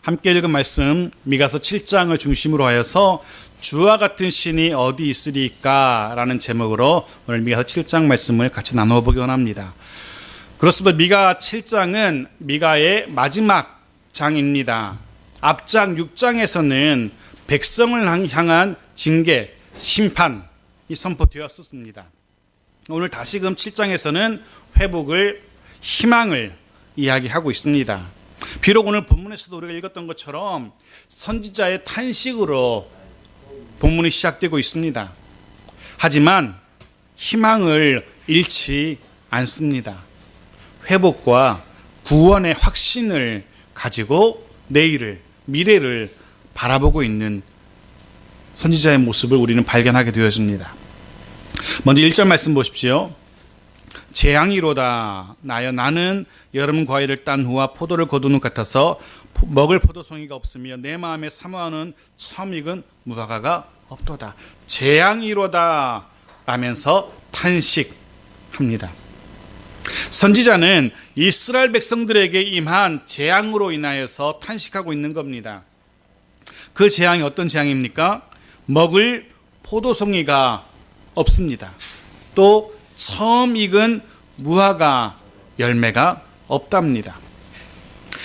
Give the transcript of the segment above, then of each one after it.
함께 읽은 말씀 미가서 7장을 중심으로 하여서 주와 같은 신이 어디 있으리까 라는 제목으로 오늘 미가서 7장 말씀을 같이 나누어 보기 원합니다. 그렇습니다. 미가 7장은 미가의 마지막 장입니다. 앞장 6장에서는 백성을 향한 징계, 심판이 선포되었습니다. 오늘 다시금 7장에서는 회복을, 희망을 이야기하고 있습니다. 비록 오늘 본문에서도 우리가 읽었던 것처럼 선지자의 탄식으로 본문이 시작되고 있습니다. 하지만 희망을 잃지 않습니다. 회복과 구원의 확신을 가지고 내일을, 미래를 바라보고 있는 선지자의 모습을 우리는 발견하게 되었습니다. 먼저 1절 말씀 보십시오. 재앙이로다. 나는 여름 과일을 딴 후와 포도를 거둔 것 같아서 먹을 포도송이가 없으며 내 마음에 사모하는 처음 익은 무화과가 없도다. 재앙이로다 라면서 탄식합니다. 선지자는 이스라엘 백성들에게 임한 재앙으로 인하여서 탄식하고 있는 겁니다. 그 재앙이 어떤 재앙입니까? 먹을 포도송이가 없습니다. 또 처음 익은 무화과 열매가 없답니다.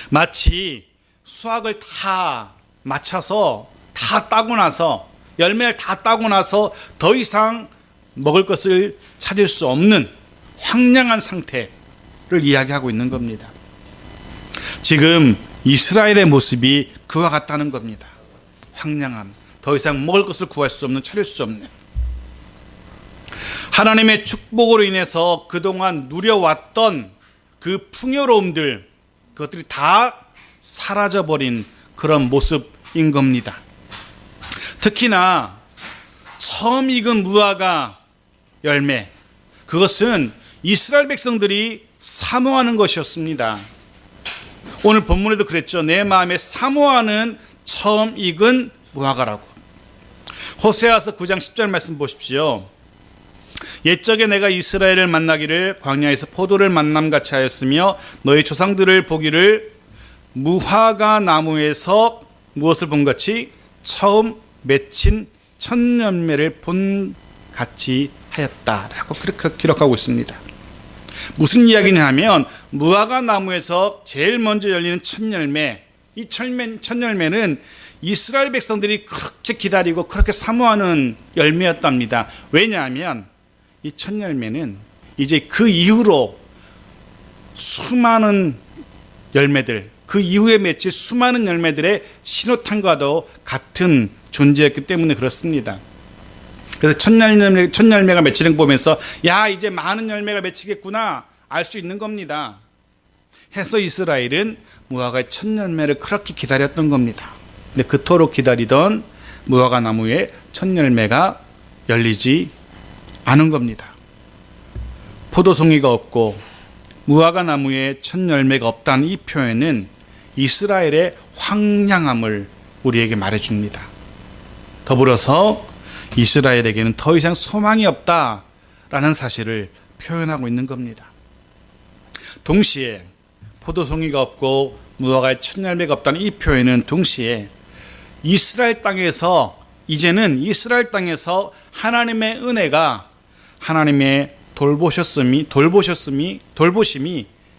마치 수확을 다 마쳐서 다 따고 나서 열매를 다 따고 나서 더 이상 먹을 것을 찾을 수 없는 황량한 상태를 이야기하고 있는 겁니다. 지금 이스라엘의 모습이 그와 같다는 겁니다. 황량함, 더 이상 먹을 것을 구할 수 없는, 찾을 수 없는. 하나님의 축복으로 인해서 그동안 누려왔던 그 풍요로움들, 그것들이 다 사라져버린 그런 모습인 겁니다. 특히나 처음 익은 무화과 열매, 그것은 이스라엘 백성들이 사모하는 것이었습니다. 오늘 본문에도 그랬죠. 내 마음에 사모하는 처음 익은 무화과라고. 호세아서 9장 10절 말씀 보십시오. 옛적에 내가 이스라엘을 만나기를 광야에서 포도를 만남같이 하였으며 너희 조상들을 보기를 무화과 나무에서 무엇을 본같이 처음 맺힌 첫 열매를 본같이 하였다라고 그렇게 기록하고 있습니다. 무슨 이야기냐 하면 무화과 나무에서 제일 먼저 열리는 첫 열매, 이 첫 열매는 이스라엘 백성들이 그렇게 기다리고 그렇게 사모하는 열매였답니다. 왜냐하면 이 첫 열매는 이제 그 이후로 수많은 열매들, 그 이후에 맺힌 수많은 열매들의 신호탄과도 같은 존재였기 때문에 그렇습니다. 그래서 첫 열매가 맺히는 거 보면서 야, 이제 많은 열매가 맺히겠구나 알 수 있는 겁니다. 해서 이스라엘은 무화과의 첫 열매를 그렇게 기다렸던 겁니다. 근데 그토록 기다리던 무화과 나무의 첫 열매가 열리지 않은 겁니다. 포도송이가 없고 무화과 나무에 첫 열매가 없다는 이 표현은 이스라엘의 황량함을 우리에게 말해줍니다. 더불어서 이스라엘에게는 더 이상 소망이 없다라는 사실을 표현하고 있는 겁니다. 동시에 포도송이가 없고 무화과의 첫 열매가 없다는 이 표현은 동시에 이스라엘 땅에서, 이제는 이스라엘 땅에서 하나님의 은혜가, 하나님의 돌보심이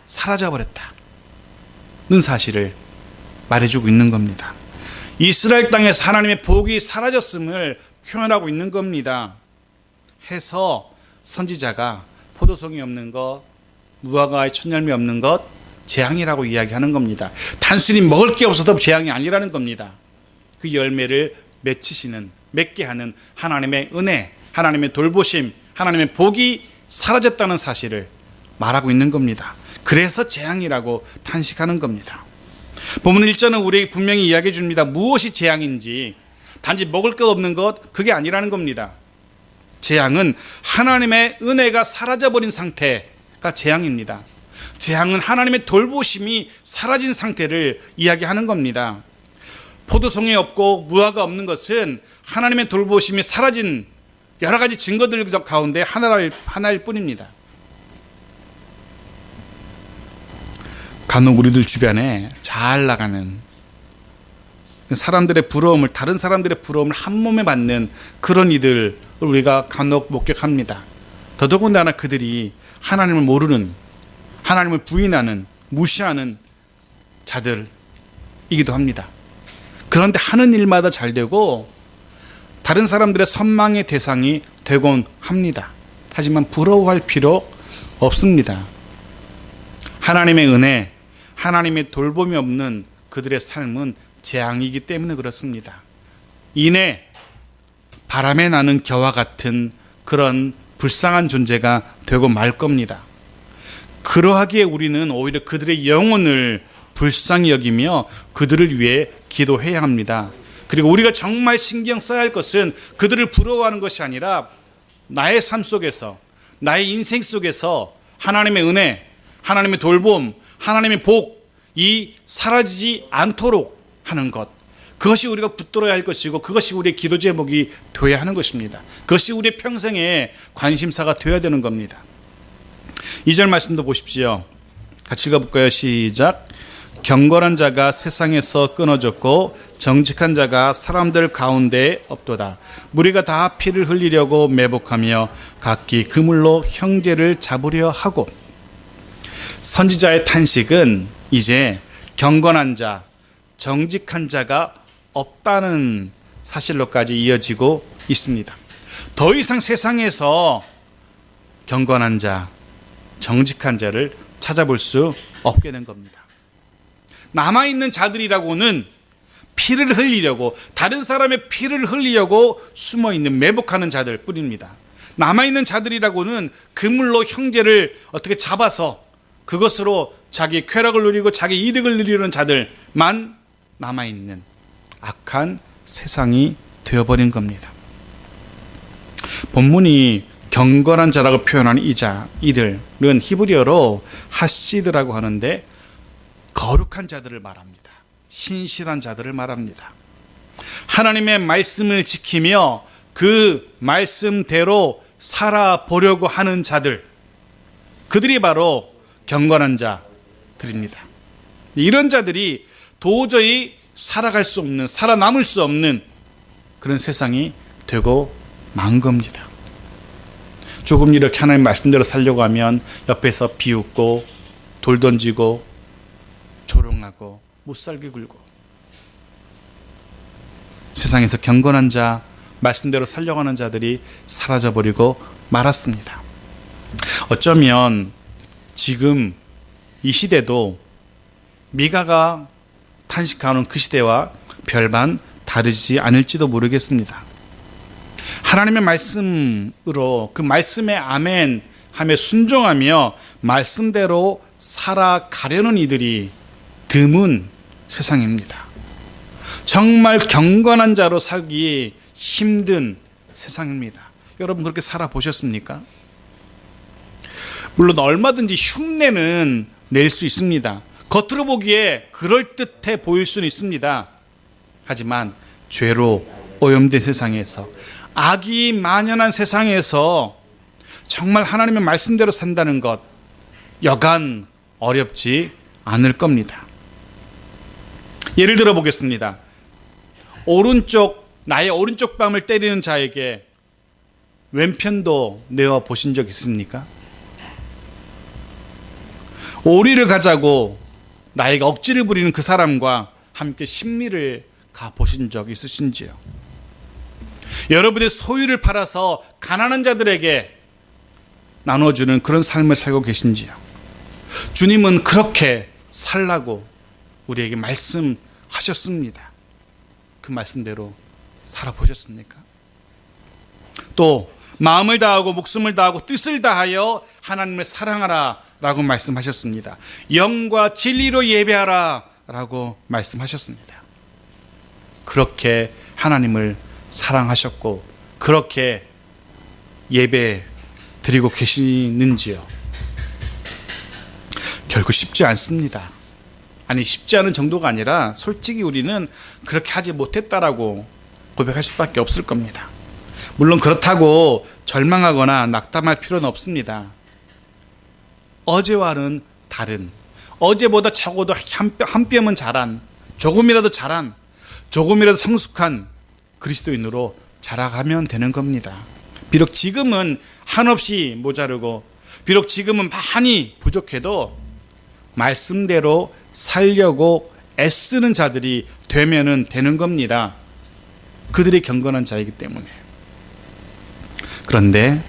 사라져버렸다는 사실을 말해주고 있는 겁니다. 이스라엘 땅에서 하나님의 복이 사라졌음을 표현하고 있는 겁니다. 해서 선지자가 포도송이 없는 것, 무화과의 첫 열매 없는 것, 재앙이라고 이야기하는 겁니다. 단순히 먹을 게 없어서 재앙이 아니라는 겁니다. 그 열매를 맺게 하는 하나님의 은혜, 하나님의 돌보심, 하나님의 복이 사라졌다는 사실을 말하고 있는 겁니다. 그래서 재앙이라고 탄식하는 겁니다. 본문 1절은 우리에게 분명히 이야기해 줍니다. 무엇이 재앙인지, 단지 먹을 것 없는 것, 그게 아니라는 겁니다. 재앙은 하나님의 은혜가 사라져버린 상태가 재앙입니다. 재앙은 하나님의 돌보심이 사라진 상태를 이야기하는 겁니다. 포도송이 없고 무화과 없는 것은 하나님의 돌보심이 사라진 여러 가지 증거들 가운데 하나일 뿐입니다. 간혹 우리들 주변에 잘 나가는 사람들의 부러움을, 다른 사람들의 부러움을 한 몸에 받는 그런 이들을 우리가 간혹 목격합니다. 더더군다나 그들이 하나님을 모르는, 하나님을 부인하는, 무시하는 자들이기도 합니다. 그런데 하는 일마다 잘 되고 다른 사람들의 선망의 대상이 되곤 합니다. 하지만 부러워할 필요 없습니다. 하나님의 은혜, 하나님의 돌봄이 없는 그들의 삶은 재앙이기 때문에 그렇습니다. 이내 바람에 나는 겨와 같은 그런 불쌍한 존재가 되고 말 겁니다. 그러하기에 우리는 오히려 그들의 영혼을 불쌍히 여기며 그들을 위해 기도해야 합니다. 그리고 우리가 정말 신경 써야 할 것은 그들을 부러워하는 것이 아니라 나의 삶 속에서, 나의 인생 속에서 하나님의 은혜, 하나님의 돌봄, 하나님의 복, 이 사라지지 않도록 하는 것, 그것이 우리가 붙들어야 할 것이고 그것이 우리의 기도 제목이 되어야 하는 것입니다. 그것이 우리의 평생의 관심사가 되어야 되는 겁니다. 2절 말씀도 보십시오. 같이 읽어볼까요? 시작. 경건한 자가 세상에서 끊어졌고 정직한 자가 사람들 가운데 없도다. 무리가 다 피를 흘리려고 매복하며 각기 그물로 형제를 잡으려 하고. 선지자의 탄식은 이제 경건한 자, 정직한 자가 없다는 사실로까지 이어지고 있습니다. 더 이상 세상에서 경건한 자, 정직한 자를 찾아볼 수 없게 된 겁니다. 남아있는 자들이라고는 피를 흘리려고, 다른 사람의 피를 흘리려고 숨어있는, 매복하는 자들 뿐입니다. 남아있는 자들이라고는 그물로 형제를 어떻게 잡아서 그것으로 자기 쾌락을 누리고 자기 이득을 누리는 자들만 남아있는 악한 세상이 되어버린 겁니다. 본문이 경건한 자라고 표현하는 이들은 히브리어로 하시드라고 하는데 거룩한 자들을 말합니다. 신실한 자들을 말합니다. 하나님의 말씀을 지키며 그 말씀대로 살아보려고 하는 자들, 그들이 바로 경건한 자들입니다. 이런 자들이 도저히 살아갈 수 없는, 살아남을 수 없는 그런 세상이 되고 만 겁니다. 조금 이렇게 하나님 말씀대로 살려고 하면 옆에서 비웃고 돌 던지고 조롱하고 못살게 굴고, 세상에서 경건한 자, 말씀대로 살려고 하는 자들이 사라져버리고 말았습니다. 어쩌면 지금 이 시대도 미가가 탄식하는 그 시대와 별반 다르지 않을지도 모르겠습니다. 하나님의 말씀으로 그 말씀에 아멘 하며 순종하며 말씀대로 살아가려는 이들이 드문 세상입니다. 정말 경건한 자로 살기 힘든 세상입니다. 여러분 그렇게 살아보셨습니까? 물론 얼마든지 흉내는 낼 수 있습니다. 겉으로 보기에 그럴듯해 보일 수는 있습니다. 하지만 죄로 오염된 세상에서, 악이 만연한 세상에서 정말 하나님의 말씀대로 산다는 것 여간 어렵지 않을 겁니다. 예를 들어 보겠습니다. 나의 오른쪽 뺨을 때리는 자에게 왼편도 내어 보신 적 있습니까? 오리를 가자고 나에게 억지를 부리는 그 사람과 함께 심리를 가보신 적 있으신지요? 여러분의 소유를 팔아서 가난한 자들에게 나눠주는 그런 삶을 살고 계신지요? 주님은 그렇게 살라고 우리에게 말씀하셨습니다. 그 말씀대로 살아보셨습니까? 또 마음을 다하고 목숨을 다하고 뜻을 다하여 하나님을 사랑하라 라고 말씀하셨습니다. 영과 진리로 예배하라 라고 말씀하셨습니다. 그렇게 하나님을 사랑하셨고 그렇게 예배 드리고 계시는지요? 결국 쉽지 않습니다. 아니, 쉽지 않은 정도가 아니라 솔직히 우리는 그렇게 하지 못했다라고 고백할 수밖에 없을 겁니다. 물론 그렇다고 절망하거나 낙담할 필요는 없습니다. 어제와는 다른, 어제보다 적어도 한 뼘은 잘한, 조금이라도 잘한, 조금이라도 성숙한 그리스도인으로 자라가면 되는 겁니다. 비록 지금은 한없이 모자르고 비록 지금은 많이 부족해도 말씀대로 살려고 애쓰는 자들이 되면은 되는 겁니다. 그들이 경건한 자이기 때문에. 그런데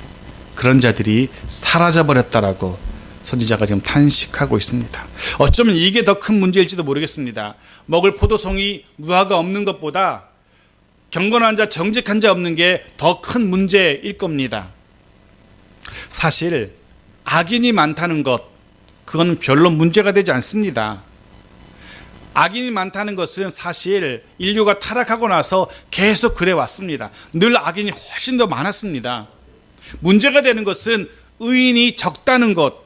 그런 자들이 사라져버렸다라고 선지자가 지금 탄식하고 있습니다. 어쩌면 이게 더 큰 문제일지도 모르겠습니다. 먹을 포도송이 무화과 없는 것보다 경건한 자, 정직한 자 없는 게 더 큰 문제일 겁니다. 사실 악인이 많다는 것, 그건 별로 문제가 되지 않습니다. 악인이 많다는 것은 사실 인류가 타락하고 나서 계속 그래 왔습니다. 늘 악인이 훨씬 더 많았습니다. 문제가 되는 것은 의인이 적다는 것,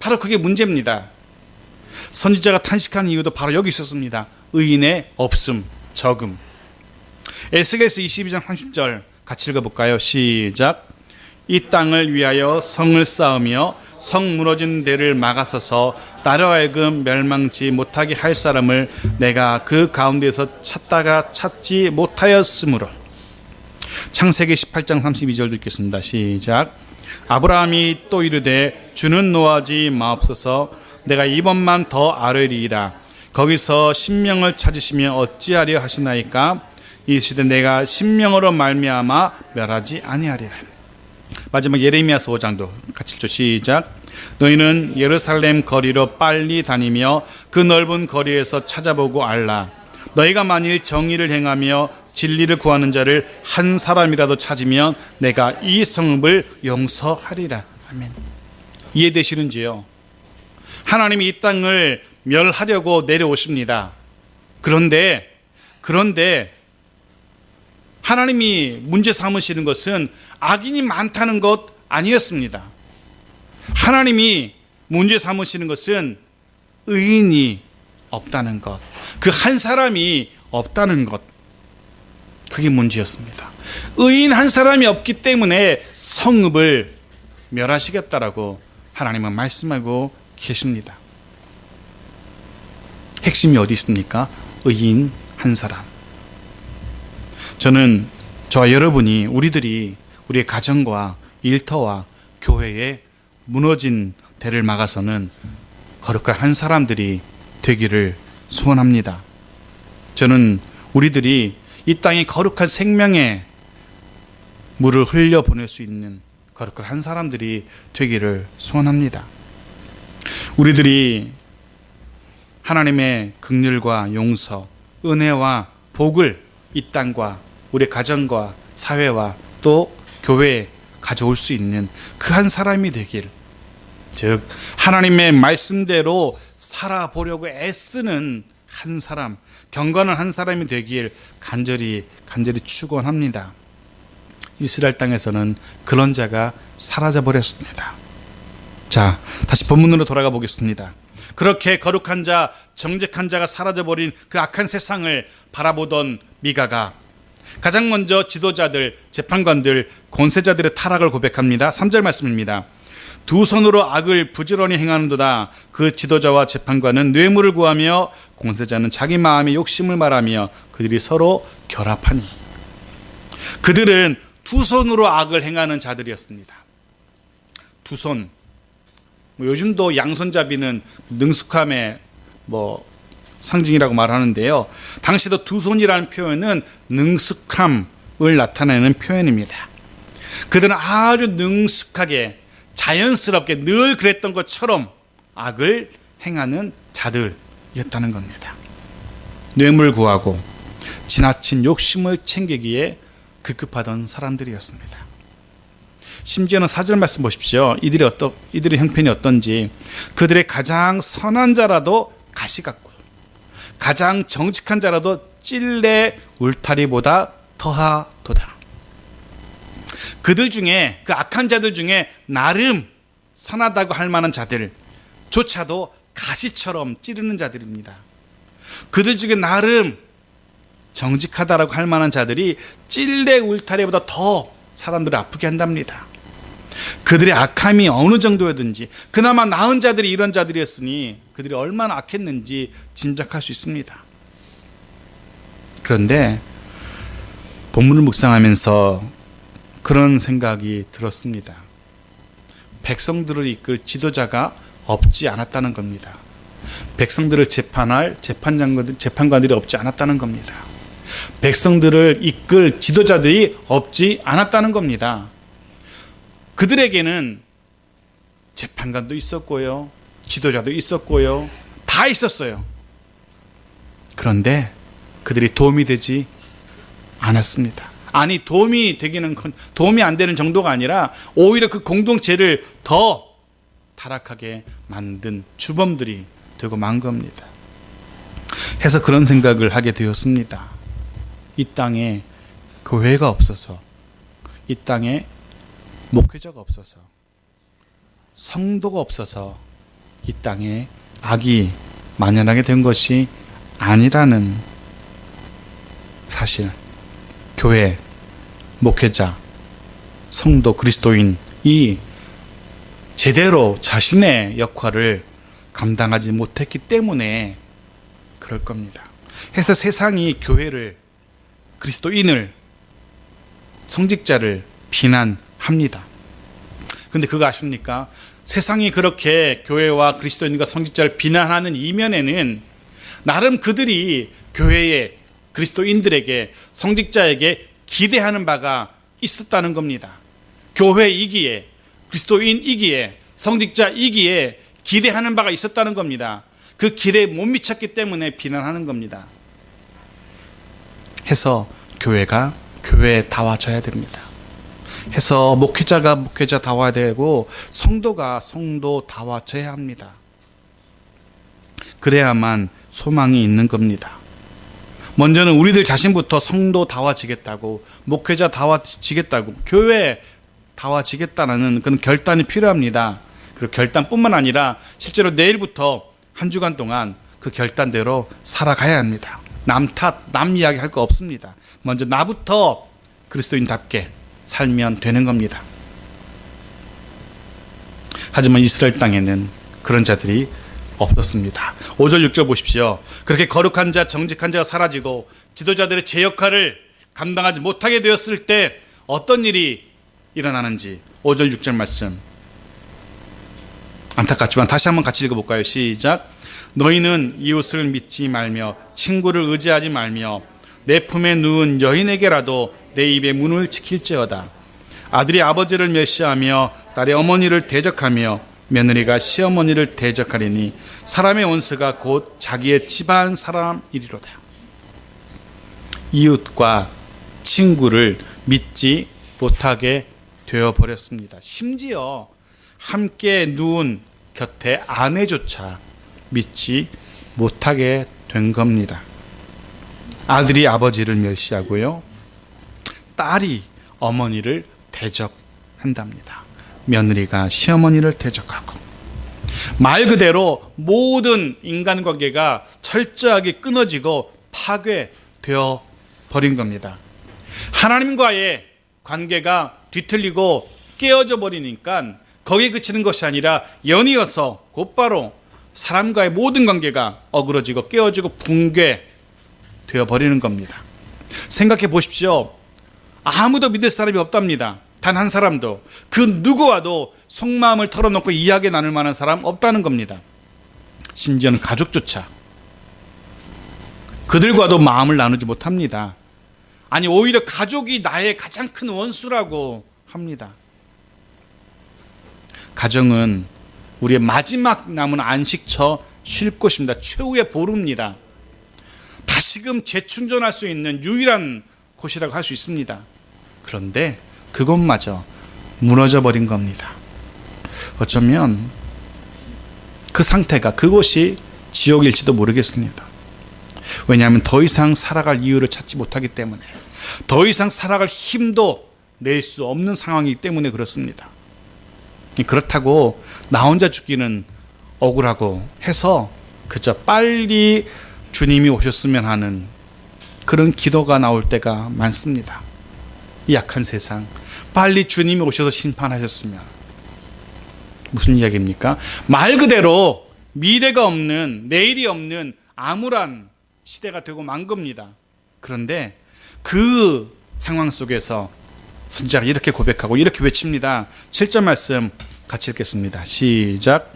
바로 그게 문제입니다. 선지자가 탄식하는 이유도 바로 여기 있었습니다. 의인의 없음, 적음. 에스겔서 22장 30절 같이 읽어볼까요? 시작. 이 땅을 위하여 성을 쌓으며 성 무너진 데를 막아서서 나로 하여금 멸망치 못하게 할 사람을 내가 그 가운데서 찾다가 찾지 못하였으므로. 창세기 18장 32절도 읽겠습니다. 시작. 아브라함이 또 이르되 주는 노하지 마옵소서. 내가 이번만 더 아뢰리이다. 거기서 신명을 찾으시면 어찌하려 하시나이까. 이 시대 내가 신명으로 말미암아 멸하지 아니하리라. 마지막 예레미야서 5장도 같이 읽죠. 시작. 너희는 예루살렘 거리로 빨리 다니며 그 넓은 거리에서 찾아보고 알라. 너희가 만일 정의를 행하며 진리를 구하는 자를 한 사람이라도 찾으면 내가 이 성읍을 용서하리라. 아멘. 이해되시는지요? 하나님이 이 땅을 멸하려고 내려오십니다. 그런데 하나님이 문제 삼으시는 것은 악인이 많다는 것 아니었습니다. 하나님이 문제 삼으시는 것은 의인이 없다는 것, 그 한 사람이 없다는 것, 그게 문제였습니다. 의인 한 사람이 없기 때문에 성읍을 멸하시겠다라고 하나님은 말씀하고 계십니다. 핵심이 어디 있습니까? 의인 한 사람. 저는 저와 여러분이 우리의 가정과 일터와 교회에 무너진 대를 막아서는 거룩한 한 사람들이 되기를 소원합니다. 저는 우리들이 이 땅에 거룩한 생명의 물을 흘려보낼 수 있는 거룩한 한 사람들이 되기를 소원합니다. 우리들이 하나님의 긍휼과 용서, 은혜와 복을 이 땅과 우리 가정과 사회와 또 교회에 가져올 수 있는 그 한 사람이 되길, 즉 하나님의 말씀대로 살아보려고 애쓰는 한 사람, 경건한 한 사람이 되길 간절히 축원합니다. 이스라엘 땅에서는 그런 자가 사라져 버렸습니다. 자, 다시 본문으로 돌아가 보겠습니다. 그렇게 거룩한 자, 정직한 자가 사라져 버린 그 악한 세상을 바라보던 미가가 가장 먼저 지도자들, 재판관들, 권세자들의 타락을 고백합니다. 3절 말씀입니다. 두 손으로 악을 부지런히 행하는도다. 그 지도자와 재판관은 뇌물을 구하며 권세자는 자기 마음의 욕심을 말하며 그들이 서로 결합하니. 그들은 두 손으로 악을 행하는 자들이었습니다. 두 손. 요즘도 양손잡이는 능숙함의 상징이라고 말하는데요. 당시도 두 손이라는 표현은 능숙함을 나타내는 표현입니다. 그들은 아주 능숙하게 자연스럽게 늘 그랬던 것처럼 악을 행하는 자들이었다는 겁니다. 뇌물 구하고 지나친 욕심을 챙기기에 급급하던 사람들이었습니다. 심지어는 4절 말씀 보십시오. 이들의 형편이 어떤지. 그들의 가장 선한 자라도 가시 같고 가장 정직한 자라도 찔레 울타리보다 더하도다. 그들 중에, 그 악한 자들 중에 나름 선하다고 할 만한 자들조차도 가시처럼 찌르는 자들입니다. 그들 중에 나름 정직하다라고 할 만한 자들이 찔레 울타리보다 더 사람들을 아프게 한답니다. 그들의 악함이 어느 정도였든지, 그나마 나은 자들이 이런 자들이었으니 그들이 얼마나 악했는지 짐작할 수 있습니다. 그런데 본문을 묵상하면서 그런 생각이 들었습니다. 백성들을 이끌 지도자가 없지 않았다는 겁니다. 백성들을 재판할 재판관들이 없지 않았다는 겁니다. 백성들을 이끌 지도자들이 없지 않았다는 겁니다. 그들에게는 재판관도 있었고요, 지도자도 있었고요, 다 있었어요. 그런데 그들이 도움이 되지 않았습니다. 아니, 도움이 안 되는 정도가 아니라 오히려 그 공동체를 더 타락하게 만든 주범들이 되고 만 겁니다. 해서 그런 생각을 하게 되었습니다. 이 땅에 교회가 없어서, 이 땅에 목회자가 없어서, 성도가 없어서 이 땅에 악이 만연하게 된 것이 아니라는 사실, 교회, 목회자, 성도, 그리스도인이 제대로 자신의 역할을 감당하지 못했기 때문에 그럴 겁니다. 해서 세상이 교회를, 그리스도인을, 성직자를 비난합니다. 근데 그거 아십니까? 세상이 그렇게 교회와 그리스도인과 성직자를 비난하는 이면에는 나름 그들이 교회에, 그리스도인들에게, 성직자에게 기대하는 바가 있었다는 겁니다. 교회이기에, 그리스도인이기에, 성직자이기에 기대하는 바가 있었다는 겁니다. 그 기대에 못 미쳤기 때문에 비난하는 겁니다. 해서 교회가 교회다워져야 됩니다. 해서 목회자가 목회자다워야 되고 성도가 성도다워져야 합니다. 그래야만 소망이 있는 겁니다. 먼저는 우리들 자신부터 성도다워지겠다고, 목회자다워지겠다고, 교회다워지겠다는 그런 결단이 필요합니다. 그리고 결단뿐만 아니라 실제로 내일부터 한 주간 동안 그 결단대로 살아가야 합니다. 남 탓, 남 이야기 할 거 없습니다. 먼저 나부터 그리스도인답게 살면 되는 겁니다. 하지만 이스라엘 땅에는 그런 자들이 없었습니다. 5절 6절 보십시오. 그렇게 거룩한 자, 정직한 자가 사라지고 지도자들의 제 역할을 감당하지 못하게 되었을 때 어떤 일이 일어나는지 5절 6절 말씀 안타깝지만 다시 한번 같이 읽어볼까요? 시작. 너희는 이웃을 믿지 말며 친구를 의지하지 말며 내 품에 누운 여인에게라도 내 입의 문을 지킬지어다. 아들이 아버지를 멸시하며 딸이 어머니를 대적하며 며느리가 시어머니를 대적하리니 사람의 원수가 곧 자기의 집안 사람이리로다. 이웃과 친구를 믿지 못하게 되어버렸습니다. 심지어 함께 누운 곁에 아내조차 믿지 못하게 된 겁니다. 아들이 아버지를 멸시하고요, 딸이 어머니를 대적한답니다. 며느리가 시어머니를 대적하고, 말 그대로 모든 인간관계가 철저하게 끊어지고 파괴되어 버린 겁니다. 하나님과의 관계가 뒤틀리고 깨어져 버리니까 거기에 그치는 것이 아니라 연이어서 곧바로 사람과의 모든 관계가 어그러지고 깨어지고 붕괴되어 버리는 겁니다. 생각해 보십시오. 아무도 믿을 사람이 없답니다. 단 한 사람도, 그 누구와도 속마음을 털어놓고 이야기 나눌 만한 사람 없다는 겁니다. 심지어는 가족조차 그들과도 마음을 나누지 못합니다. 아니, 오히려 가족이 나의 가장 큰 원수라고 합니다. 가정은 우리의 마지막 남은 안식처, 쉴 곳입니다. 최후의 보루입니다. 다시금 재충전할 수 있는 유일한 곳이라고 할 수 있습니다. 그런데 그것마저 무너져 버린 겁니다. 어쩌면 그 상태가, 그곳이 지옥일지도 모르겠습니다. 왜냐하면 더 이상 살아갈 이유를 찾지 못하기 때문에, 더 이상 살아갈 힘도 낼 수 없는 상황이기 때문에 그렇습니다. 그렇다고 나 혼자 죽기는 억울하고 해서 그저 빨리 주님이 오셨으면 하는 그런 기도가 나올 때가 많습니다. 이 약한 세상, 빨리 주님이 오셔서 심판하셨으면. 무슨 이야기입니까? 말 그대로 미래가 없는, 내일이 없는 암울한 시대가 되고 만 겁니다. 그런데 그 상황 속에서 선지자가 이렇게 고백하고 이렇게 외칩니다. 7절 말씀 같이 읽겠습니다. 시작.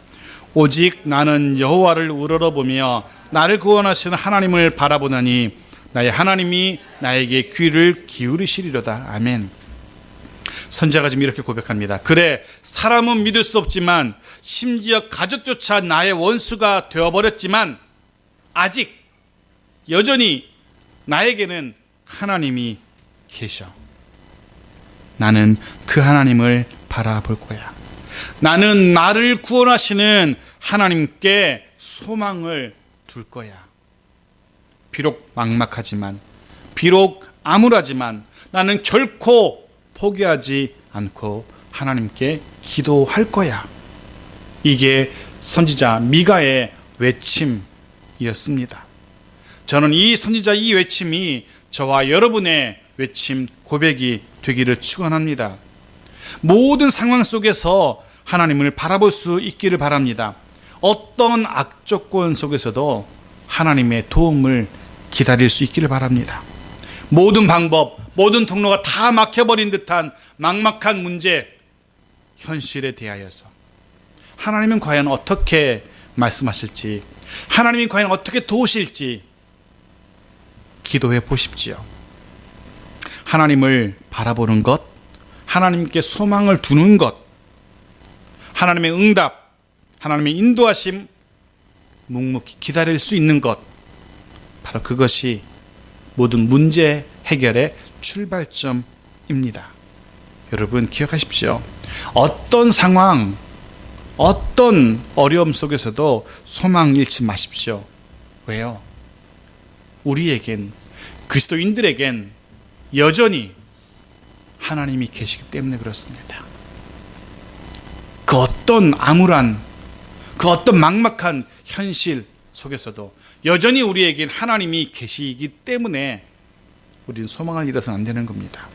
오직 나는 여호와를 우러러보며 나를 구원하시는 하나님을 바라보나니 나의 하나님이 나에게 귀를 기울이시리로다. 아멘. 선지자가 지금 이렇게 고백합니다. 그래, 사람은 믿을 수 없지만 심지어 가족조차 나의 원수가 되어버렸지만 아직 여전히 나에게는 하나님이 계셔. 나는 그 하나님을 바라볼 거야. 나는 나를 구원하시는 하나님께 소망을 둘 거야. 비록 막막하지만, 비록 암울하지만 나는 결코 포기하지 않고 하나님께 기도할 거야. 이게 선지자 미가의 외침이었습니다. 저는 이 선지자 이 외침이 저와 여러분의 외침 고백이 되기를 축원합니다. 모든 상황 속에서 하나님을 바라볼 수 있기를 바랍니다. 어떤 악조건 속에서도 하나님의 도움을 기다릴 수 있기를 바랍니다. 모든 방법, 모든 통로가 다 막혀버린 듯한 막막한 문제, 현실에 대하여서 하나님은 과연 어떻게 말씀하실지, 하나님이 과연 어떻게 도우실지 기도해 보십시오. 하나님을 바라보는 것, 하나님께 소망을 두는 것, 하나님의 응답, 하나님의 인도하심 묵묵히 기다릴 수 있는 것, 바로 그것이 모든 문제 해결의 출발점입니다. 여러분 기억하십시오. 어떤 상황, 어떤 어려움 속에서도 소망 잃지 마십시오. 왜요? 우리에겐, 그리스도인들에겐 여전히 하나님이 계시기 때문에 그렇습니다. 그 어떤 암울한, 그 어떤 막막한 현실 속에서도 여전히 우리에겐 하나님이 계시기 때문에 우리는 소망을 잃어서는 안 되는 겁니다.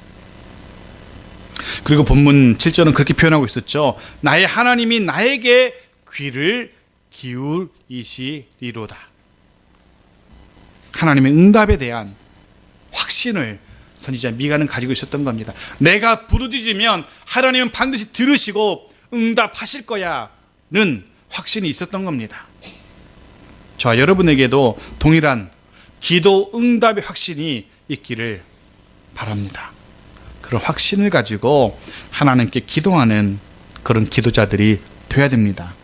그리고 본문 7절은 그렇게 표현하고 있었죠. 나의 하나님이 나에게 귀를 기울이시리로다. 하나님의 응답에 대한 확신을 선지자 미가는 가지고 있었던 겁니다. 내가 부르짖으면 하나님은 반드시 들으시고 응답하실 거야는 확신이 있었던 겁니다. 저와 여러분에게도 동일한 기도 응답의 확신이 있기를 바랍니다. 그런 확신을 가지고 하나님께 기도하는 그런 기도자들이 되어야 됩니다.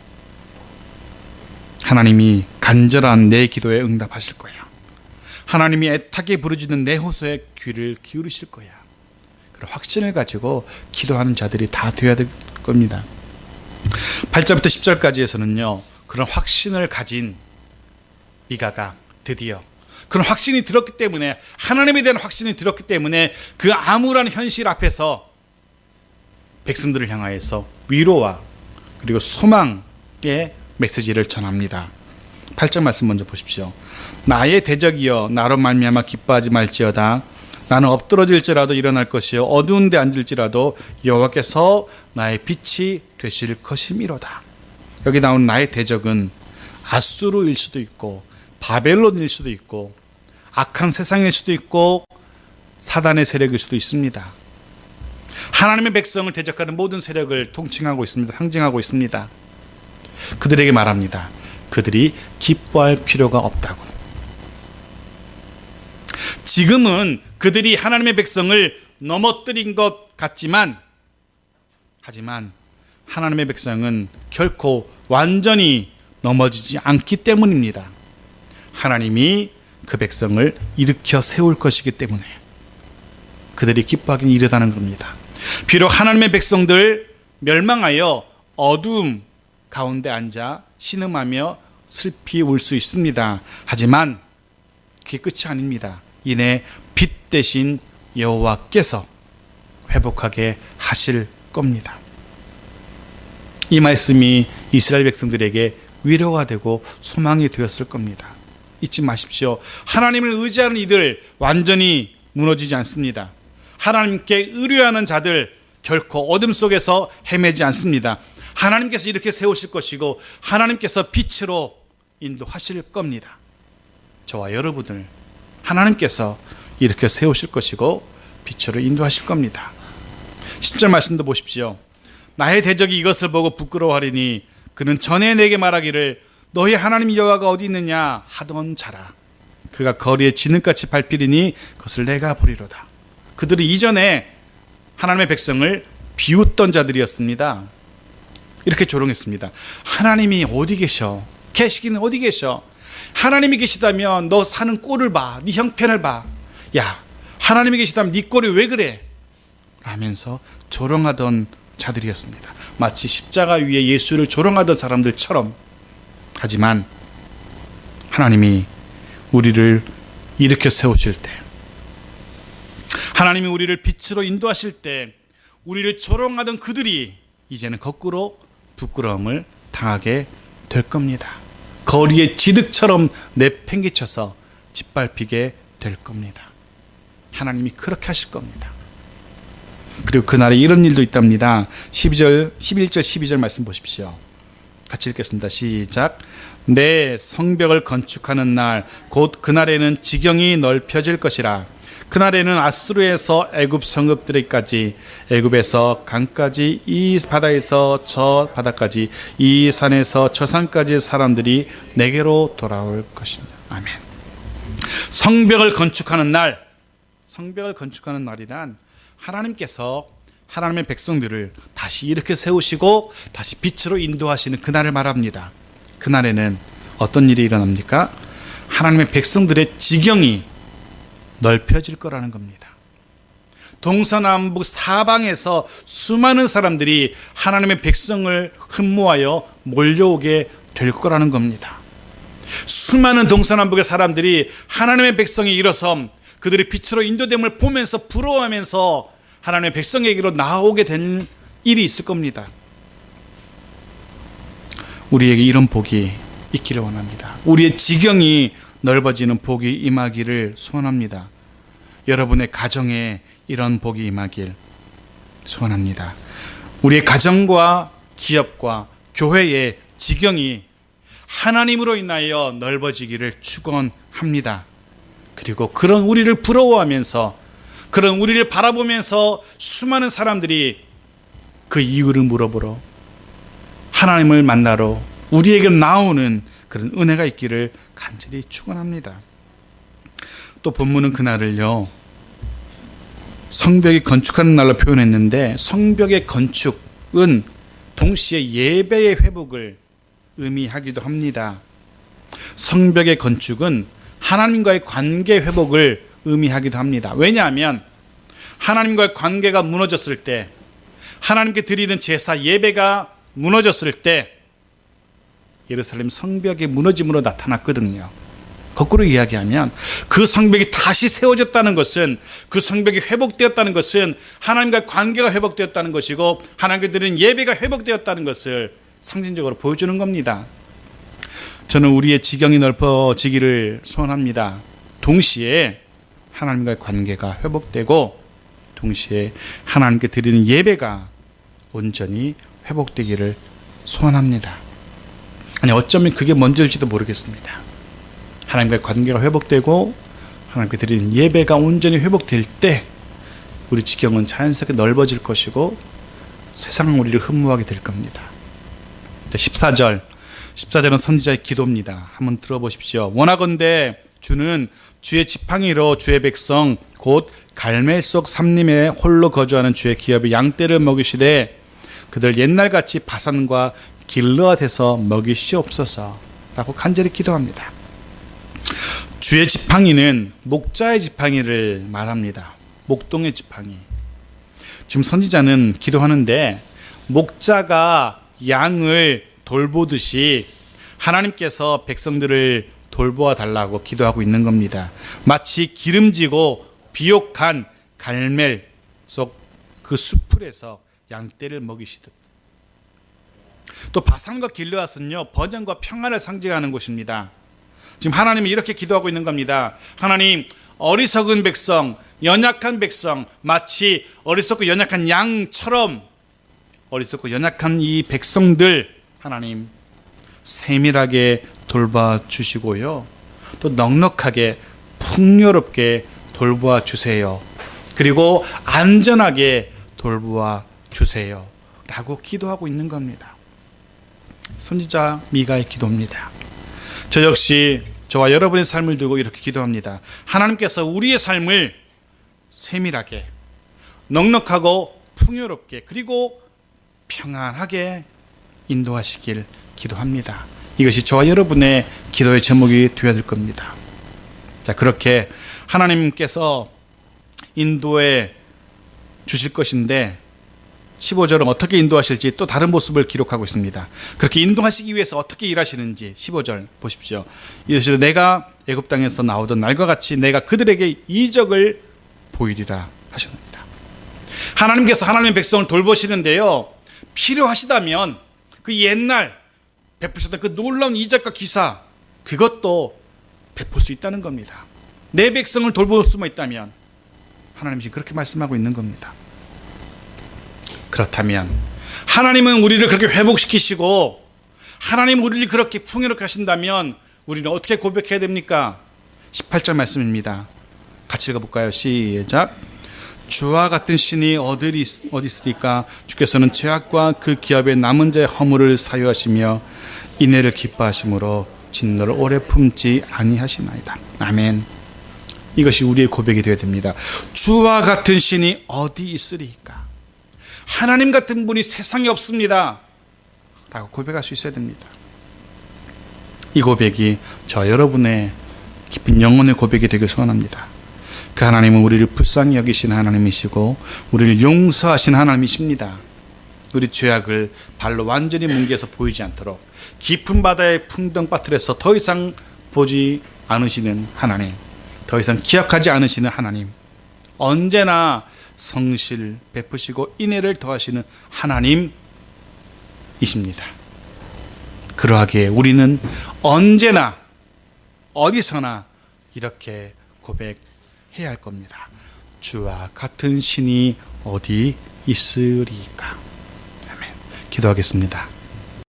하나님이 간절한 내 기도에 응답하실 거야. 하나님이 애타게 부르짖는 내 호소에 귀를 기울이실 거야. 그런 확신을 가지고 기도하는 자들이 다 되어야 될 겁니다. 8절부터 10절까지에서는요, 그런 확신을 가진 미가가 드디어 그런 확신이 들었기 때문에, 하나님에 대한 확신이 들었기 때문에 그 암울한 현실 앞에서 백성들을 향하여서 위로와 그리고 소망의 메시지를 전합니다. 8절 말씀 먼저 보십시오. 나의 대적이여 나로 말미암아 기뻐하지 말지어다. 나는 엎드러질지라도 일어날 것이요 어두운 데 앉을지라도 여호와께서 나의 빛이 되실 것이미로다. 여기 나온 나의 대적은 아수르일 수도 있고 바벨론일 수도 있고 악한 세상일 수도 있고 사단의 세력일 수도 있습니다. 하나님의 백성을 대적하는 모든 세력을 통칭하고 있습니다. 상징하고 있습니다. 그들에게 말합니다. 그들이 기뻐할 필요가 없다고. 지금은 그들이 하나님의 백성을 넘어뜨린 것 같지만, 하지만 하나님의 백성은 결코 완전히 넘어지지 않기 때문입니다. 하나님이 그 백성을 일으켜 세울 것이기 때문에 그들이 기뻐하기는 이르다는 겁니다. 비록 하나님의 백성들 멸망하여 어두움 가운데 앉아 신음하며 슬피 울 수 있습니다. 하지만 그게 끝이 아닙니다. 이내 빛 대신 여호와께서 회복하게 하실 겁니다. 이 말씀이 이스라엘 백성들에게 위로가 되고 소망이 되었을 겁니다. 잊지 마십시오. 하나님을 의지하는 이들 완전히 무너지지 않습니다. 하나님께 의뢰하는 자들 결코 어둠 속에서 헤매지 않습니다. 하나님께서 이렇게 세우실 것이고 하나님께서 빛으로 인도하실 겁니다. 저와 여러분을 하나님께서 이렇게 세우실 것이고 빛으로 인도하실 겁니다. 10절 말씀도 보십시오. 나의 대적이 이것을 보고 부끄러워하리니 그는 전에 내게 말하기를 너희 하나님 여호와가 어디 있느냐 하던 자라. 그가 거리에 진흙같이 밟히리니 그것을 내가 보리로다. 그들이 이전에 하나님의 백성을 비웃던 자들이었습니다. 이렇게 조롱했습니다. 하나님이 어디 계셔? 계시기는 어디 계셔? 하나님이 계시다면 너 사는 꼴을 봐. 네 형편을 봐. 야, 하나님이 계시다면 네 꼴이 왜 그래? 라면서 조롱하던 자들이었습니다. 마치 십자가 위에 예수를 조롱하던 사람들처럼. 하지만 하나님이 우리를 일으켜 세우실 때, 하나님이 우리를 빛으로 인도하실 때 우리를 조롱하던 그들이 이제는 거꾸로 부끄러움을 당하게 될 겁니다. 거리에 지득처럼 내팽개쳐서 짓밟히게 될 겁니다. 하나님이 그렇게 하실 겁니다. 그리고 그날에 이런 일도 있답니다. 11절 12절 말씀 보십시오. 같이 읽겠습니다. 시작. 내 성벽을 건축하는 날 곧 그날에는 지경이 넓혀질 것이라. 그날에는 아수르에서 애굽 성읍들에까지, 애굽에서 강까지, 이 바다에서 저 바다까지, 이 산에서 저 산까지 사람들이 내게로 돌아올 것이다. 아멘. 성벽을 건축하는 날, 성벽을 건축하는 날이란 하나님께서 하나님의 백성들을 다시 이렇게 세우시고 다시 빛으로 인도하시는 그날을 말합니다. 그날에는 어떤 일이 일어납니까? 하나님의 백성들의 지경이 넓혀질 거라는 겁니다. 동서남북 사방에서 수많은 사람들이 하나님의 백성을 흠모하여 몰려오게 될 거라는 겁니다. 수많은 동서남북의 사람들이 하나님의 백성이 일어섬 그들이 빛으로 인도됨을 보면서 부러워하면서 하나님의 백성에게로 나오게 된 일이 있을 겁니다. 우리에게 이런 복이 있기를 원합니다. 우리의 지경이 넓어지는 복이 임하기를 소원합니다. 여러분의 가정에 이런 복이 임하길 소원합니다. 우리의 가정과 기업과 교회의 지경이 하나님으로 인하여 넓어지기를 축원합니다. 그리고 그런 우리를 부러워하면서, 그런 우리를 바라보면서 수많은 사람들이 그 이유를 물어보러 하나님을 만나러 우리에게 나오는 그런 은혜가 있기를 간절히 축원합니다. 또 본문은 그날을요, 성벽이 건축하는 날로 표현했는데, 성벽의 건축은 동시에 예배의 회복을 의미하기도 합니다. 성벽의 건축은 하나님과의 관계 회복을 의미하기도 합니다. 왜냐하면 하나님과의 관계가 무너졌을 때, 하나님께 드리는 제사 예배가 무너졌을 때 예루살렘 성벽이 무너짐으로 나타났거든요. 거꾸로 이야기하면 그 성벽이 다시 세워졌다는 것은, 그 성벽이 회복되었다는 것은 하나님과의 관계가 회복되었다는 것이고 하나님께 드리는 예배가 회복되었다는 것을 상징적으로 보여주는 겁니다. 저는 우리의 지경이 넓어지기를 소원합니다. 동시에 하나님과의 관계가 회복되고 동시에 하나님께 드리는 예배가 온전히 회복되기를 소원합니다. 아니, 어쩌면 그게 먼저일지도 모르겠습니다. 하나님과의 관계가 회복되고 하나님께 드리는 예배가 온전히 회복될 때 우리 지경은 자연스럽게 넓어질 것이고 세상은 우리를 흠모하게 될 겁니다. 14절은 선지자의 기도입니다. 한번 들어보십시오. 원하건대 주는 주의 지팡이로 주의 백성 곧 갈멜 속 삼림에 홀로 거주하는 주의 기업의 양떼를 먹이시되 그들 옛날같이 바산과 길르앗에서 먹이시옵소서 라고 간절히 기도합니다. 주의 지팡이는 목자의 지팡이를 말합니다. 목동의 지팡이. 지금 선지자는 기도하는데 목자가 양을 돌보듯이 하나님께서 백성들을 돌보아 달라고 기도하고 있는 겁니다. 마치 기름지고 비옥한 갈멜 속 그 수풀에서 양떼를 먹이시듯. 또 바산과 길르앗은요, 번영과 평안을 상징하는 곳입니다. 지금 하나님이 이렇게 기도하고 있는 겁니다. 하나님, 어리석은 백성, 연약한 백성, 마치 어리석고 연약한 양처럼 어리석고 연약한 이 백성들 하나님 세밀하게 돌봐 주시고요, 또 넉넉하게 풍요롭게 돌보아 주세요. 그리고 안전하게 돌보아 주세요. 라고 기도하고 있는 겁니다. 선지자 미가의 기도입니다. 저 역시 저와 여러분의 삶을 두고 이렇게 기도합니다. 하나님께서 우리의 삶을 세밀하게, 넉넉하고 풍요롭게, 그리고 평안하게 인도하시길 기도합니다. 이것이 저와 여러분의 기도의 제목이 되어야 될 겁니다. 자, 그렇게 하나님께서 인도해 주실 것인데 15절은 어떻게 인도하실지 또 다른 모습을 기록하고 있습니다. 그렇게 인도하시기 위해서 어떻게 일하시는지 15절 보십시오. 이르시되 내가 애굽 땅에서 나오던 날과 같이 내가 그들에게 이적을 보이리라 하셨습니다. 하나님께서 하나님의 백성을 돌보시는데요, 필요하시다면 그 옛날 베푸셨던 그 놀라운 이적과 기사, 그것도 베풀 수 있다는 겁니다. 내 백성을 돌볼 수만 있다면 하나님이 지금 그렇게 말씀하고 있는 겁니다. 그렇다면 하나님은 우리를 그렇게 회복시키시고 하나님 우리를 그렇게 풍요롭게 하신다면 우리는 어떻게 고백해야 됩니까? 18절 말씀입니다. 같이 읽어볼까요? 시작. 주와 같은 신이 어디 있으리까? 주께서는 죄악과 그 기업의 남은 자의 허물을 사유하시며 인애를 기뻐하심으로 진노를 오래 품지 아니하시나이다. 아멘. 이것이 우리의 고백이 되어야 됩니다. 주와 같은 신이 어디 있으리까? 하나님 같은 분이 세상에 없습니다. 라고 고백할 수 있어야 됩니다. 이 고백이 저 여러분의 깊은 영혼의 고백이 되길 소원합니다. 그 하나님은 우리를 불쌍히 여기신 하나님이시고 우리를 용서하신 하나님이십니다. 우리 죄악을 발로 완전히 뭉개서 보이지 않도록 깊은 바다의 풍덩바틀에서 더 이상 보지 않으시는 하나님, 더 이상 기억하지 않으시는 하나님, 언제나 성실 베푸시고 인애를 더하시는 하나님이십니다. 그러하기에 우리는 언제나 어디서나 이렇게 고백해야 할 겁니다. 주와 같은 신이 어디 있으리까? 아멘. 기도하겠습니다.